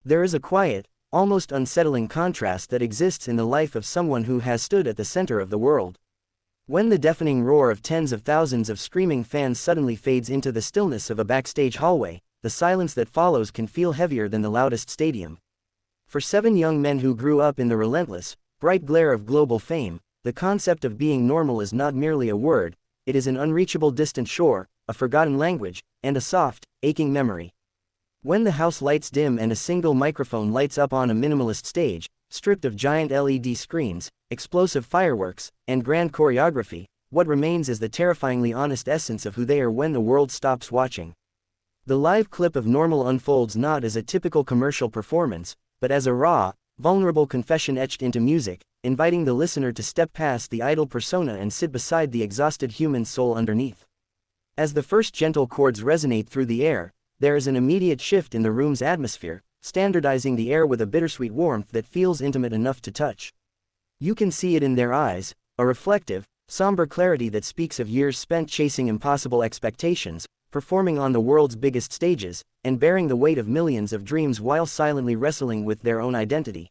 There is a quiet, almost unsettling contrast that exists in the life of someone who has stood at the center of the world. When the deafening roar of tens of thousands of screaming fans suddenly fades into the stillness of a backstage hallway, the silence that follows can feel heavier than the loudest stadium. For 7 young men who grew up in the relentless, bright glare of global fame, the concept of being normal is not merely a word, it is an unreachable distant shore, a forgotten language, and a soft, aching memory. When the house lights dim and a single microphone lights up on a minimalist stage, stripped of giant LED screens, explosive fireworks, and grand choreography, what remains is the terrifyingly honest essence of who they are when the world stops watching. The live clip of Normal unfolds not as a typical commercial performance, but as a raw, vulnerable confession etched into music, inviting the listener to step past the idol persona and sit beside the exhausted human soul underneath. As the first gentle chords resonate through the air, there is an immediate shift in the room's atmosphere, standardizing the air with a bittersweet warmth that feels intimate enough to touch. You can see it in their eyes, a reflective, somber clarity that speaks of years spent chasing impossible expectations, performing on the world's biggest stages, and bearing the weight of millions of dreams while silently wrestling with their own identity.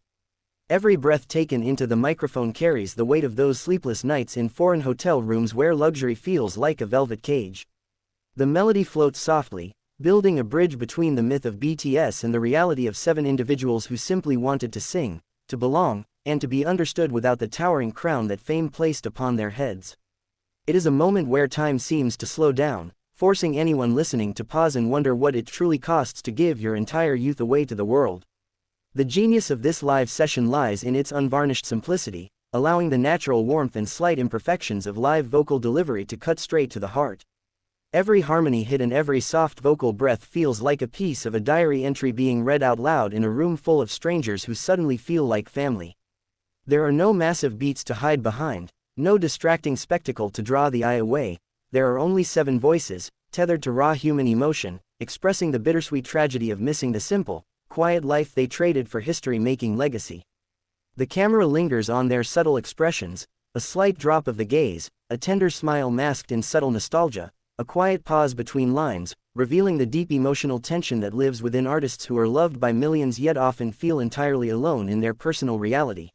Every breath taken into the microphone carries the weight of those sleepless nights in foreign hotel rooms where luxury feels like a velvet cage. The melody floats softly, building a bridge between the myth of BTS and the reality of 7 individuals who simply wanted to sing, to belong, and to be understood without the towering crown that fame placed upon their heads. It is a moment where time seems to slow down, forcing anyone listening to pause and wonder what it truly costs to give your entire youth away to the world. The genius of this live session lies in its unvarnished simplicity, allowing the natural warmth and slight imperfections of live vocal delivery to cut straight to the heart. Every harmony hit and every soft vocal breath feels like a piece of a diary entry being read out loud in a room full of strangers who suddenly feel like family. There are no massive beats to hide behind, no distracting spectacle to draw the eye away. There are only 7 voices, tethered to raw human emotion, expressing the bittersweet tragedy of missing the simple, quiet life they traded for history-making legacy. The camera lingers on their subtle expressions, a slight drop of the gaze, a tender smile masked in subtle nostalgia, a quiet pause between lines, revealing the deep emotional tension that lives within artists who are loved by millions yet often feel entirely alone in their personal reality.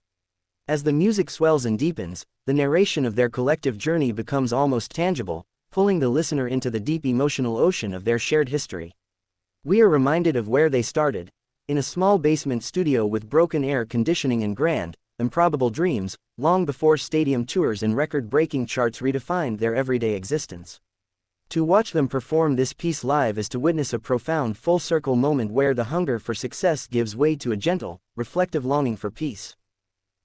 As the music swells and deepens, the narration of their collective journey becomes almost tangible, pulling the listener into the deep emotional ocean of their shared history. We are reminded of where they started, in a small basement studio with broken air conditioning and grand, improbable dreams, long before stadium tours and record-breaking charts redefined their everyday existence. To watch them perform this piece live is to witness a profound full-circle moment where the hunger for success gives way to a gentle, reflective longing for peace.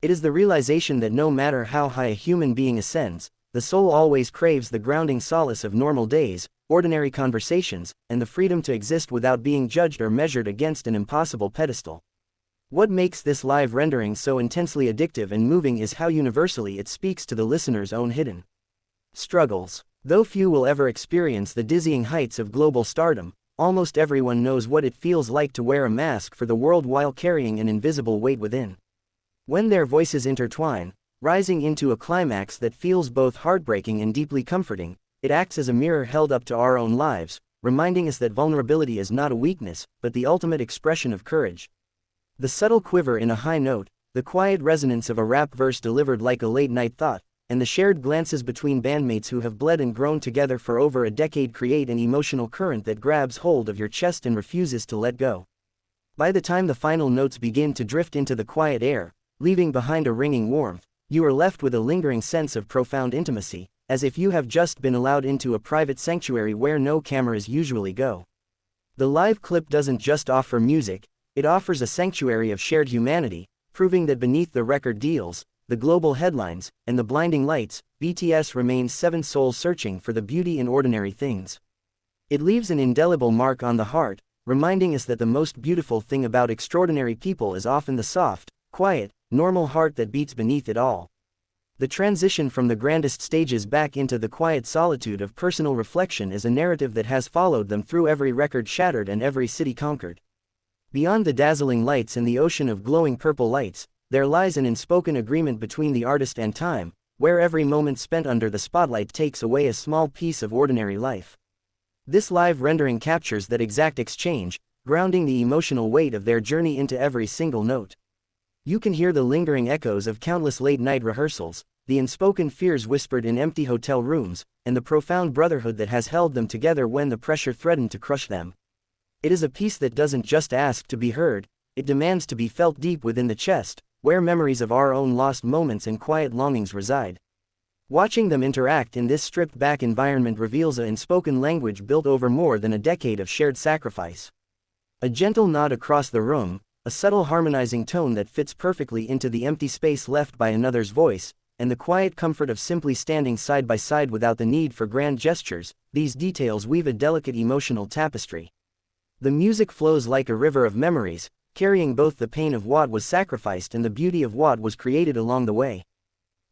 It is the realization that no matter how high a human being ascends, the soul always craves the grounding solace of normal days, ordinary conversations, and the freedom to exist without being judged or measured against an impossible pedestal. What makes this live rendering so intensely addictive and moving is how universally it speaks to the listener's own hidden struggles. Though few will ever experience the dizzying heights of global stardom, almost everyone knows what it feels like to wear a mask for the world while carrying an invisible weight within. When their voices intertwine, rising into a climax that feels both heartbreaking and deeply comforting, it acts as a mirror held up to our own lives, reminding us that vulnerability is not a weakness, but the ultimate expression of courage. The subtle quiver in a high note, the quiet resonance of a rap verse delivered like a late-night thought, and the shared glances between bandmates who have bled and grown together for over a decade create an emotional current that grabs hold of your chest and refuses to let go. By the time the final notes begin to drift into the quiet air, leaving behind a ringing warmth, you are left with a lingering sense of profound intimacy, as if you have just been allowed into a private sanctuary where no cameras usually go. The live clip doesn't just offer music, it offers a sanctuary of shared humanity, proving that beneath the record deals, the global headlines, and the blinding lights, BTS remains 7 souls searching for the beauty in ordinary things. It leaves an indelible mark on the heart, reminding us that the most beautiful thing about extraordinary people is often the soft, quiet, normal heart that beats beneath it all. The transition from the grandest stages back into the quiet solitude of personal reflection is a narrative that has followed them through every record shattered and every city conquered. Beyond the dazzling lights and the ocean of glowing purple lights, there lies an unspoken agreement between the artist and time, where every moment spent under the spotlight takes away a small piece of ordinary life. This live rendering captures that exact exchange, grounding the emotional weight of their journey into every single note. You can hear the lingering echoes of countless late-night rehearsals, the unspoken fears whispered in empty hotel rooms, and the profound brotherhood that has held them together when the pressure threatened to crush them. It is a piece that doesn't just ask to be heard, it demands to be felt deep within the chest, where memories of our own lost moments and quiet longings reside. Watching them interact in this stripped-back environment reveals an unspoken language built over more than a decade of shared sacrifice. A gentle nod across the room, a subtle harmonizing tone that fits perfectly into the empty space left by another's voice, and the quiet comfort of simply standing side by side without the need for grand gestures, these details weave a delicate emotional tapestry. The music flows like a river of memories, carrying both the pain of what was sacrificed and the beauty of what was created along the way.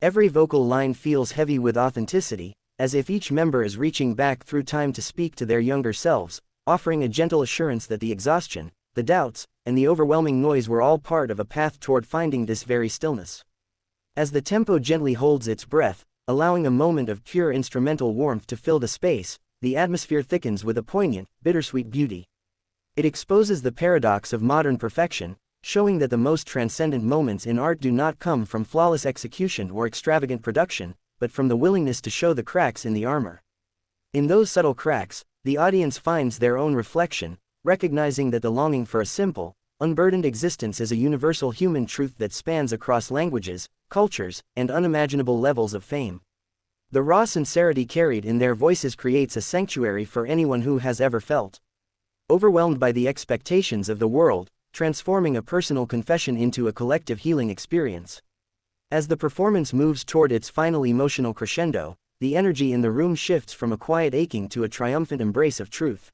Every vocal line feels heavy with authenticity, as if each member is reaching back through time to speak to their younger selves, offering a gentle assurance that the exhaustion, the doubts, and the overwhelming noise were all part of a path toward finding this very stillness. As the tempo gently holds its breath, allowing a moment of pure instrumental warmth to fill the space, the atmosphere thickens with a poignant, bittersweet beauty. It exposes the paradox of modern perfection, showing that the most transcendent moments in art do not come from flawless execution or extravagant production, but from the willingness to show the cracks in the armor. In those subtle cracks, the audience finds their own reflection, recognizing that the longing for a simple, unburdened existence is a universal human truth that spans across languages, cultures, and unimaginable levels of fame. The raw sincerity carried in their voices creates a sanctuary for anyone who has ever felt overwhelmed by the expectations of the world, transforming a personal confession into a collective healing experience. As the performance moves toward its final emotional crescendo, the energy in the room shifts from a quiet aching to a triumphant embrace of truth.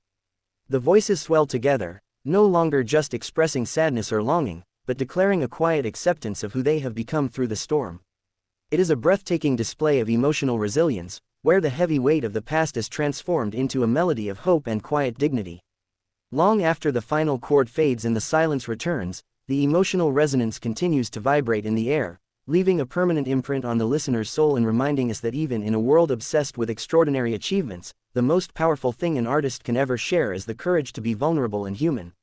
The voices swell together, no longer just expressing sadness or longing, but declaring a quiet acceptance of who they have become through the storm. It is a breathtaking display of emotional resilience, where the heavy weight of the past is transformed into a melody of hope and quiet dignity. Long after the final chord fades and the silence returns, the emotional resonance continues to vibrate in the air, leaving a permanent imprint on the listener's soul and reminding us that even in a world obsessed with extraordinary achievements, the most powerful thing an artist can ever share is the courage to be vulnerable and human.